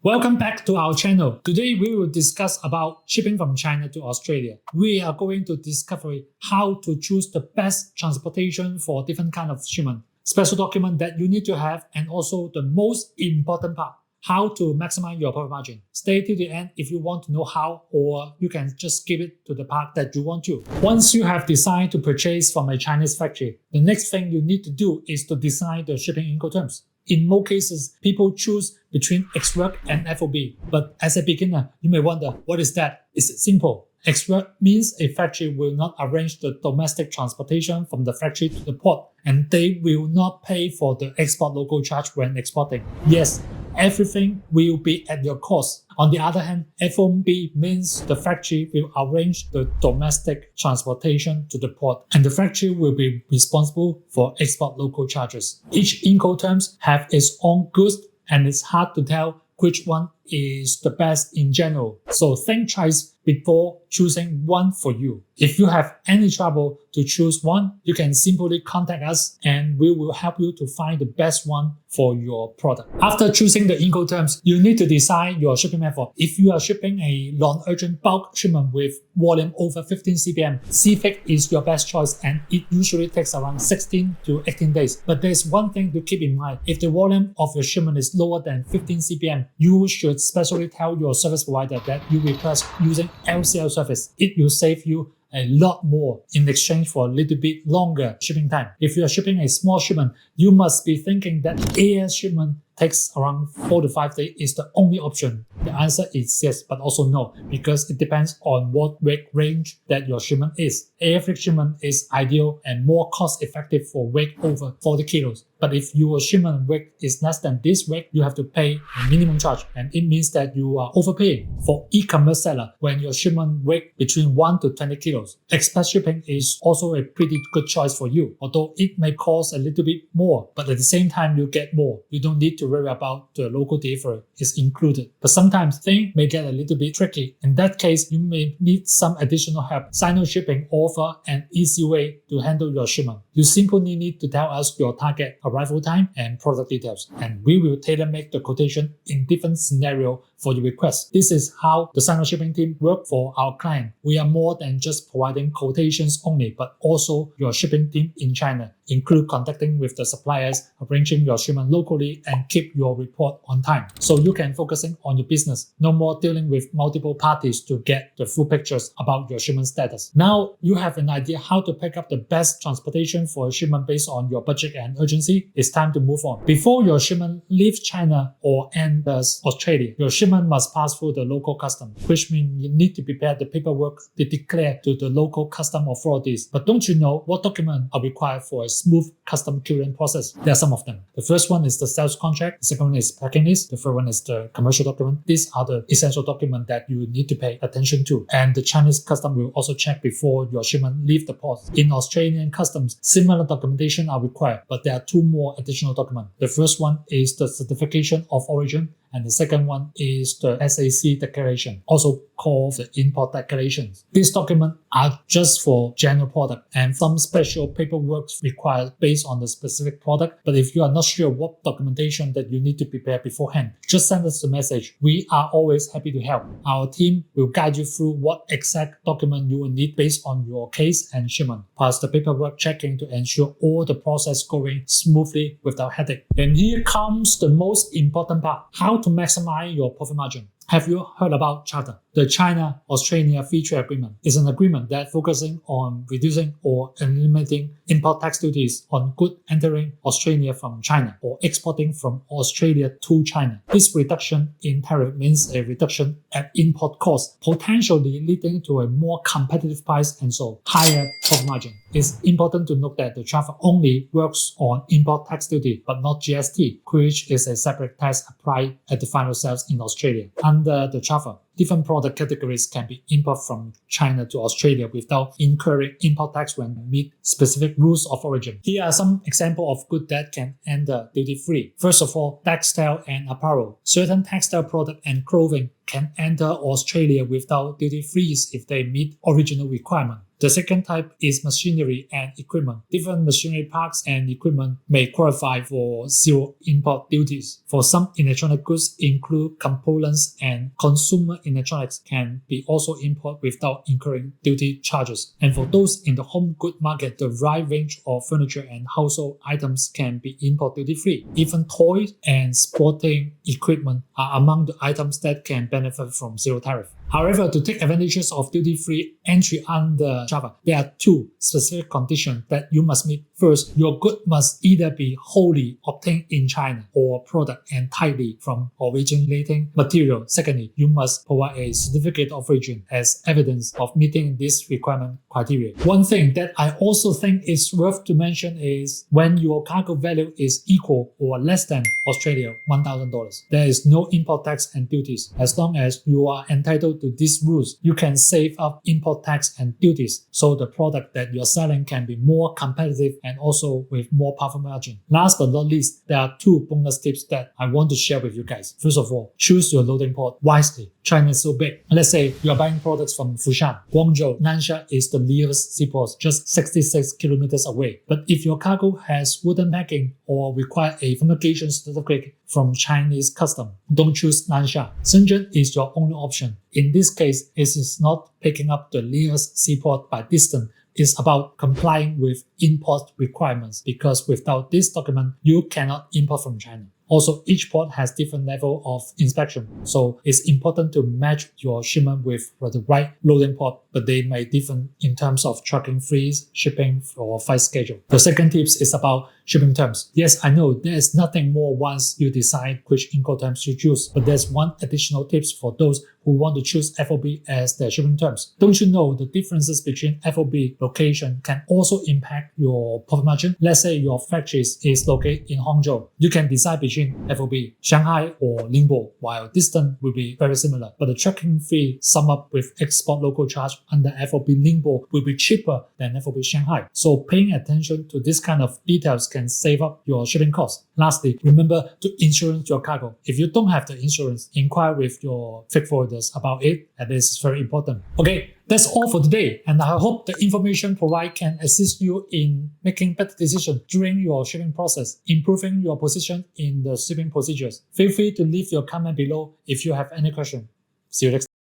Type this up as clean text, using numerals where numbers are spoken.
Welcome back to our channel. Today we will discuss about shipping from China to Australia. We are going to discover how to choose the best transportation for different kind of shipment, special document that you need to have, and also the most important part, how to maximize your profit margin. Stay till the end if you want to know how, or you can just skip it to the part that you want to. Once you have decided to purchase from a Chinese factory, the next thing you need to do is to design the shipping Incoterms. In most cases, people choose between ex-work and FOB. But as a beginner, you may wonder, what is that? It's simple. Ex-work means a factory will not arrange the domestic transportation from the factory to the port, and they will not pay for the export local charge when exporting. Yes, everything will be at your cost. On the other hand, FOB means the factory will arrange the domestic transportation to the port, and the factory will be responsible for export local charges. Each Incoterms have its own goods, and it's hard to tell which one is the best in general. So think twice before choosing one for you. If you have any trouble to choose one, you can simply contact us and we will help you to find the best one for your product. After choosing the Incoterms, you need to decide your shipping method. If you are shipping a non-urgent bulk shipment with volume over 15 CBM, CFIC is your best choice, and it usually takes around 16 to 18 days. But there's one thing to keep in mind. If the volume of your shipment is lower than 15 CBM, you should specially tell your service provider that you request using LCL service. It will save you a lot more in exchange for a little bit longer shipping time. If you are shipping a small shipment, you must be thinking that air shipment takes around 4 to 5 days is the only option. The answer is yes, but also no, because it depends on what weight range that your shipment is. Air freight shipment is ideal and more cost effective for weight over 40 kilos. But if your shipment weight is less than this weight, you have to pay a minimum charge, and it means that you are overpaying. For e-commerce seller, when your shipment weight between 1 to 20 kilos, express shipping is also a pretty good choice for you, although it may cost a little bit more, but at the same time you get more. You don't need to worry about the local delivery is included. But sometimes things may get a little bit tricky. In that case, you may need some additional help. SINO Shipping offer an easy way to handle your shipment. You simply need to tell us your target arrival time and product details, and we will tailor-make the quotation in different scenarios for your request. This is how the SINO Shipping team work for our client. We are more than just providing quotations only, but also your shipping team in China, include contacting with the suppliers, arranging your shipment locally, and keep your report on time. So you can focusing on your business, no more dealing with multiple parties to get the full pictures about your shipment status. Now you have an idea how to pick up the best transportation for a shipment based on your budget and urgency. It's time to move on. Before your shipment leaves China or enters Australia, your shipment must pass through the local custom, which means you need to prepare the paperwork to declare to the local custom authorities. But don't you know what documents are required for a smooth custom clearance process? There are some of them. The first one is the sales contract, the second one is packing list, the third one is the commercial document. These are the essential documents that you need to pay attention to, and the Chinese custom will also check before your shipment leaves the port. In Australian customs, similar documentation are required, but there are two more additional documents. The first one is the certification of origin, and the second one is the SAC declaration, also called the import declarations. These documents are just for general product, and some special paperwork required based on the specific product. But if you are not sure what documentation that you need to prepare beforehand, just send us a message. We are always happy to help. Our team will guide you through what exact document you will need based on your case and shipment, plus the paperwork checking to ensure all the process going smoothly without headache. And here comes the most important part, how to maximize your profit margin. Have you heard about ChaFTA? The China-Australia Free Trade Agreement is an agreement that focusing on reducing or eliminating import tax duties on goods entering Australia from China or exporting from Australia to China. This reduction in tariff means a reduction at import cost, potentially leading to a more competitive price and so higher profit margin. It's important to note that the ChaFTA only works on import tax duty, but not GST, which is a separate tax applied at the final sales in Australia. Under the ChaFTA, different product categories can be imported from China to Australia without incurring import tax when meet specific rules of origin. Here are some examples of goods that can enter duty-free. First of all, textile and apparel. Certain textile products and clothing can enter Australia without duty-free if they meet original requirement. The second type is machinery and equipment. Different machinery parts and equipment may qualify for zero import duties. For some electronic goods include components, and consumer electronics can be also imported without incurring duty charges. And for those in the home good market, the wide range of furniture and household items can be import duty-free. Even toys and sporting equipment are among the items that can benefit from zero tariff. However, to take advantages of duty-free entry under ChaFTA, there are two specific conditions that you must meet. First, your good must either be wholly obtained in China or product entirely from originating material. Secondly, you must provide a certificate of origin as evidence of meeting this requirement criteria. One thing that I also think is worth to mention is when your cargo value is equal or less than Australia $1,000, there is no import tax and duties. As long as you are entitled to these rules, you can save up import tax and duties, so the product that you're selling can be more competitive and also with more profit margin. Last but not least, there are two bonus tips that I want to share with you guys. First of all, choose your loading port wisely. China is so big. Let's say you're buying products from Fushan, Guangzhou, Nansha is the nearest seaport, just 66 kilometers away. But if your cargo has wooden packing or require a fumigation certificate from Chinese custom, don't choose Nansha. Shenzhen is your only option. In this case, it is not picking up the nearest seaport by distance. It's about complying with import requirements, because without this document, you cannot import from China. Also, each port has different level of inspection, so it's important to match your shipment with the right loading port, but they may differ in terms of trucking fees, shipping, or flight schedule. The second tips is about shipping terms. Yes, I know there is nothing more once you decide which Incoterms you choose, but there's one additional tips for those who want to choose FOB as their shipping terms. Don't you know the differences between FOB location can also impact your profit margin? Let's say your factory is located in Hangzhou. You can decide between FOB Shanghai or Ningbo, while distance will be very similar, but the trucking fee sum up with export local charge under FOB Ningbo will be cheaper than FOB Shanghai. So paying attention to this kind of details can save up your shipping costs. Lastly, remember to insure your cargo. If you don't have the insurance, inquire with your freight forwarders about it, and this is very important. Okay, that's all for today, and I hope the information provided can assist you in making better decisions during your shipping process, improving your position in the shipping procedures. Feel free to leave your comment below if you have any question. See you next time.